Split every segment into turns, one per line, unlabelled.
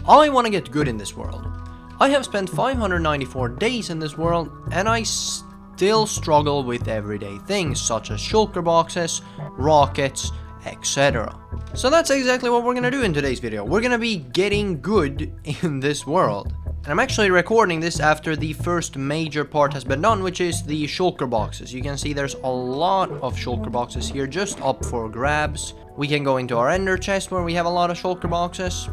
I want to get good in this world. I have spent 594 days in this world, and I still struggle with everyday things such as shulker boxes, rockets, etc. So that's exactly what we're gonna do in today's video. We're gonna be getting good in this world. And I'm actually recording this after the first major part has been done, which is the shulker boxes. You can see there's a lot of shulker boxes here just up for grabs. We can go into our ender chest where we have a lot of shulker boxes.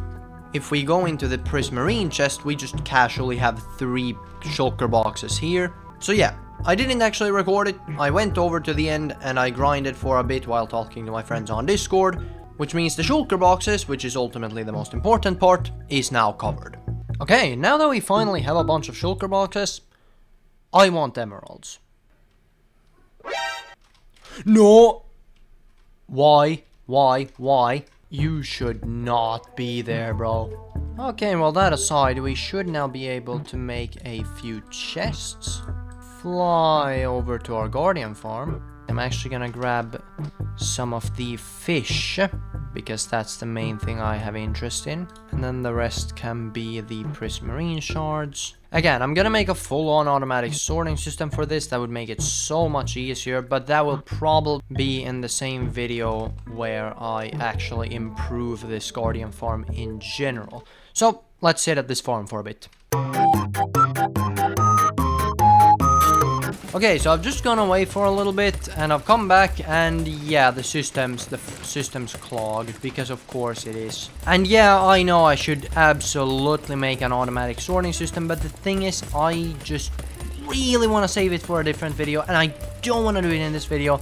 If we go into the prismarine chest, we just casually have 3 shulker boxes here. So yeah, I didn't actually record it. I went over to the end and I grinded for a bit while talking to my friends on Discord, which means the shulker boxes, which is ultimately the most important part, is now covered. Okay, now that we finally have a bunch of shulker boxes, I want emeralds. No! Why? You should not be there, bro. Okay, well that aside, we should now be able to make a few chests. Fly over to our guardian farm. I'm actually gonna grab some of the fish, because that's the main thing I have interest in. And then the rest can be the prismarine shards. Again, I'm gonna make a full-on automatic sorting system for this. That would make it so much easier, but that will probably be in the same video where I actually improve this guardian farm in general. So let's sit at this farm for a bit. Okay, so I've just gone away for a little bit and I've come back, and yeah, the system's clogged, because of course it is. And yeah, I know I should absolutely make an automatic sorting system, but the thing is, I just really want to save it for a different video and I don't want to do it in this video,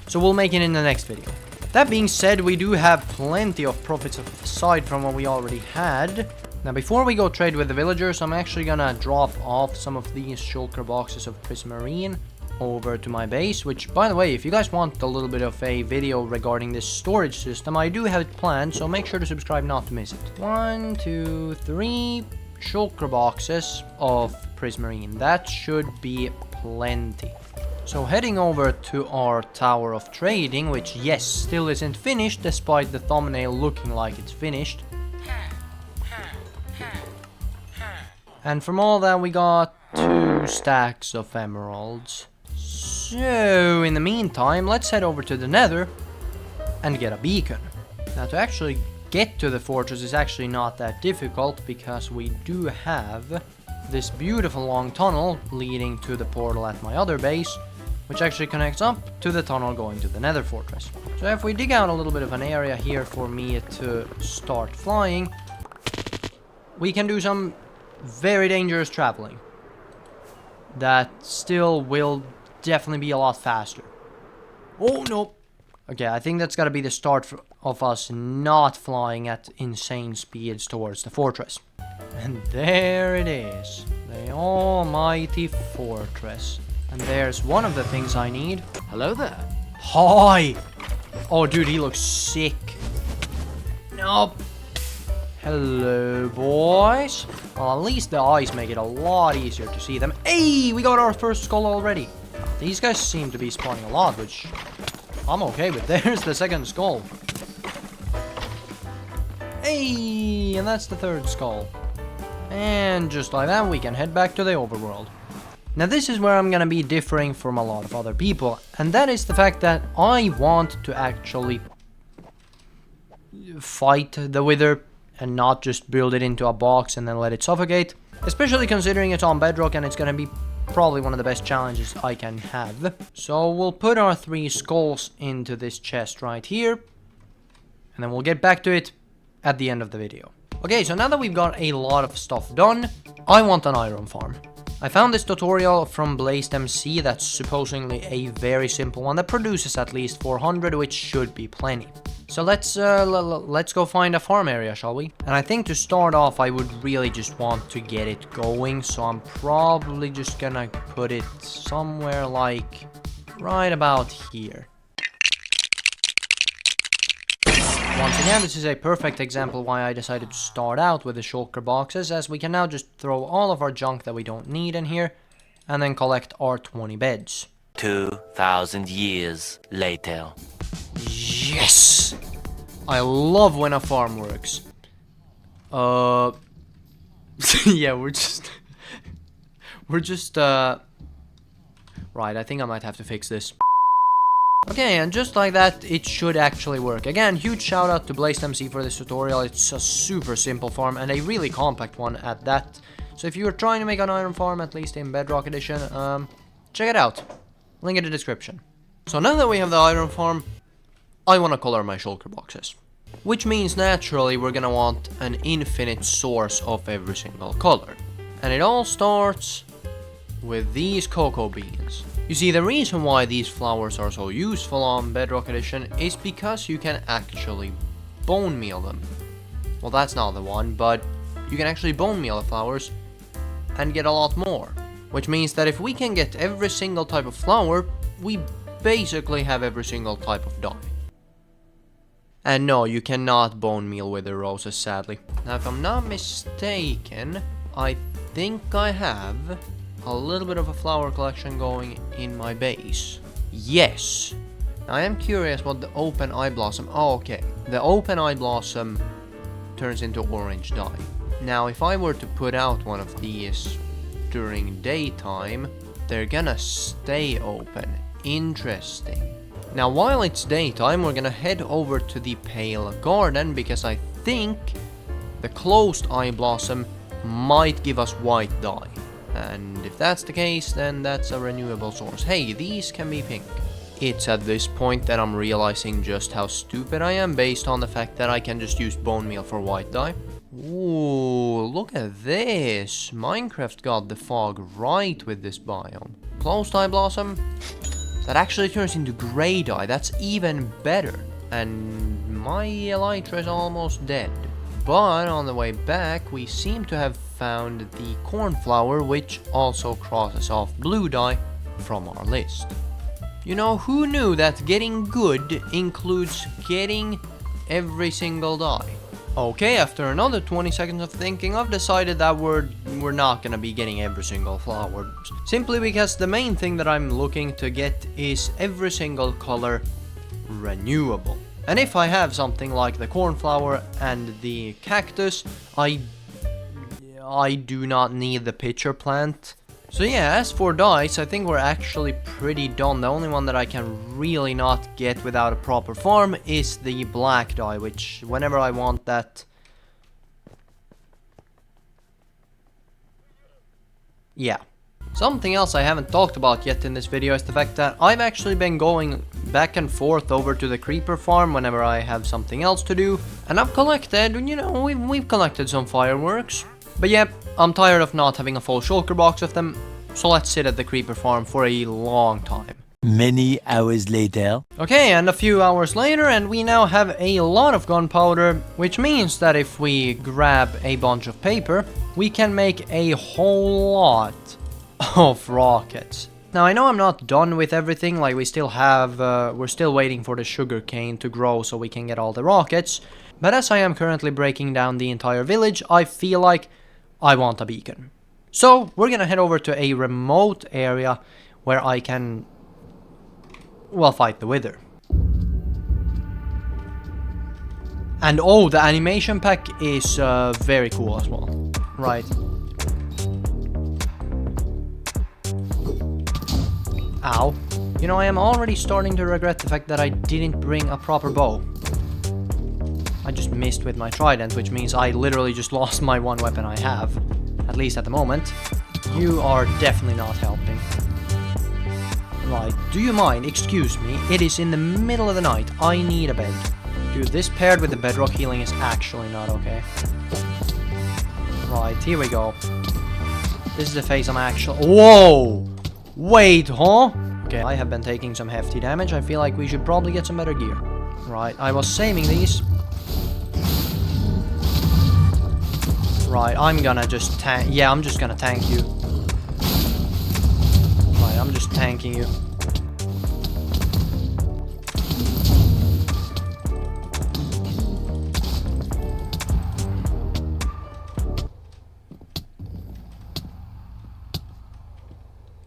so we'll make it in the next video. That being said, we do have plenty of profits aside from what we already had. Now, before we go trade with the villagers, I'm actually gonna drop off some of these shulker boxes of prismarine over to my base, which, by the way, if you guys want a little bit of a video regarding this storage system, I do have it planned, so make sure to subscribe not to miss it. 1, 2, 3 shulker boxes of prismarine. That should be plenty. So heading over to our Tower of Trading, which, yes, still isn't finished, despite the thumbnail looking like it's finished. And from all that, we got 2 stacks of emeralds. So, in the meantime, let's head over to the Nether and get a beacon. Now, to actually get to the fortress is actually not that difficult, because we do have this beautiful long tunnel leading to the portal at my other base, which actually connects up to the tunnel going to the Nether fortress. So if we dig out a little bit of an area here for me to start flying, we can do some very dangerous traveling that still will definitely be a lot faster. Oh no. Okay, I think that's gotta be the start of us not flying at insane speeds towards the fortress. And there it is, the almighty fortress. And there's one of the things I need.
Hello there.
Hi. Oh dude, he looks sick. Nope. Hello, boys. Well, at least the eyes make it a lot easier to see them. Hey, we got our first skull already. These guys seem to be spawning a lot, which I'm okay with. There's the second skull. Hey, and that's the third skull. And just like that, we can head back to the overworld. Now, this is where I'm gonna be differing from a lot of other people, and that is the fact that I want to actually fight the Wither and not just build it into a box and then let it suffocate. Especially considering it's on Bedrock and it's gonna be probably one of the best challenges I can have. So we'll put our 3 skulls into this chest right here, and then we'll get back to it at the end of the video. Okay, so now that we've got a lot of stuff done, I want an iron farm. I found this tutorial from Blazed MC that's supposedly a very simple one that produces at least 400, which should be plenty. So let's go find a farm area, shall we? And I think to start off, I would really just want to get it going, so I'm probably just gonna put it somewhere like right about here. Once again, this is a perfect example why I decided to start out with the shulker boxes, as we can now just throw all of our junk that we don't need in here, and then collect our 20 beds.
2,000 years later.
Yes! I love when a farm works. Yeah, we're just... Right, I think I might have to fix this. Okay, and just like that, it should actually work. Again, huge shout out to BlazedMC for this tutorial. It's a super simple farm and a really compact one at that. So if you are trying to make an iron farm, at least in Bedrock edition, check it out. Link in the description. So now that we have the iron farm, I want to color my shulker boxes. Which means naturally we're gonna want an infinite source of every single color. And it all starts with these cocoa beans. You see, the reason why these flowers are so useful on Bedrock edition is because you can actually bone meal them. Well, that's not the one, but you can actually bone meal the flowers and get a lot more. Which means that if we can get every single type of flower, we basically have every single type of dye. And no, you cannot bone meal with the roses, sadly. Now, if I'm not mistaken, I think I have a little bit of a flower collection going in my base. Yes! I am curious what the open eye blossom... Oh, okay. The open eye blossom turns into orange dye. Now, if I were to put out one of these during daytime, they're gonna stay open. Interesting. Now, while it's daytime, we're gonna head over to the Pale Garden because I think the closed eye blossom might give us white dye. And if that's the case, then that's a renewable source. Hey, these can be pink. It's at this point that I'm realizing just how stupid I am based on the fact that I can just use bone meal for white dye. Ooh, look at this. Minecraft got the fog right with this biome. Closed eye blossom. That actually turns into grey dye. That's even better. And my elytra is almost dead. But on the way back, we seem to have found the cornflower, which also crosses off blue dye from our list. You know, who knew that getting good includes getting every single dye? Okay, after another 20 seconds of thinking, I've decided that we're not gonna be getting every single flower. Simply because the main thing that I'm looking to get is every single color renewable. And if I have something like the cornflower and the cactus, I do not need the pitcher plant. So yeah, as for dyes, I think we're actually pretty done. The only one that I can really not get without a proper farm is the black dye, which whenever I want that... Yeah. Something else I haven't talked about yet in this video is the fact that I've actually been going back and forth over to the creeper farm whenever I have something else to do. And I've collected, you know, we've collected some fireworks. But yep, I'm tired of not having a full shulker box of them, so let's sit at the creeper farm for a long time.
Many hours later.
Okay, and a few hours later, and we now have a lot of gunpowder, which means that if we grab a bunch of paper, we can make a whole lot of rockets. Now, I know I'm not done with everything, like we still have, we're still waiting for the sugar cane to grow so we can get all the rockets, but as I am currently breaking down the entire village, I feel like I want a beacon. So, we're gonna head over to a remote area where I can, well, fight the wither. And oh, the animation pack is very cool as well. Right. Ow. You know, I am already starting to regret the fact that I didn't bring a proper bow. I just missed with my trident, which means I literally just lost my one weapon I have. At least at the moment. You are definitely not helping. Right, do you mind? Excuse me. It is in the middle of the night. I need a bed. Dude, this paired with the bedrock healing is actually not okay. Right, here we go. This is the phase I'm actually... Whoa! Wait, huh? Okay, I have been taking some hefty damage. I feel like we should probably get some better gear. Right, I was saving these. Right, I'm gonna just tank... Yeah, I'm just gonna tank you. Right, I'm just tanking you.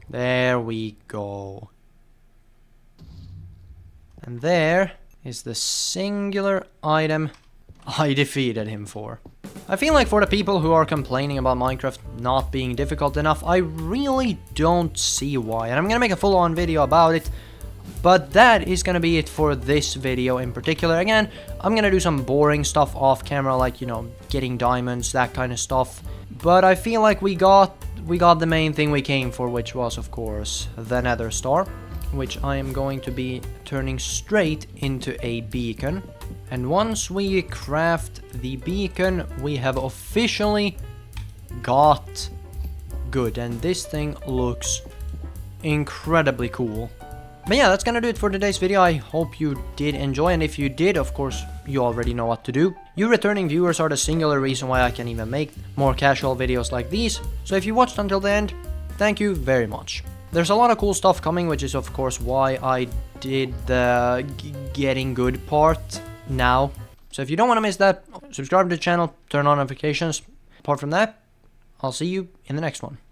There we go. And there is the singular item I defeated him for. I feel like for the people who are complaining about Minecraft not being difficult enough, I really don't see why. And I'm gonna make a full-on video about it. But that is gonna be it for this video in particular. Again, I'm gonna do some boring stuff off camera, like, you know, getting diamonds, that kind of stuff. But I feel like we got the main thing we came for, which was, of course, the Nether Star, which I am going to be turning straight into a beacon. And once we craft the beacon, we have officially got good. And this thing looks incredibly cool. But yeah, that's gonna do it for today's video. I hope you did enjoy, and if you did, of course, you already know what to do. You returning viewers are the singular reason why I can even make more casual videos like these. So if you watched until the end, thank you very much. There's a lot of cool stuff coming, which is of course why I did the getting good part now. So if you don't want to miss that, subscribe to the channel, turn on notifications. Apart from that, I'll see you in the next one.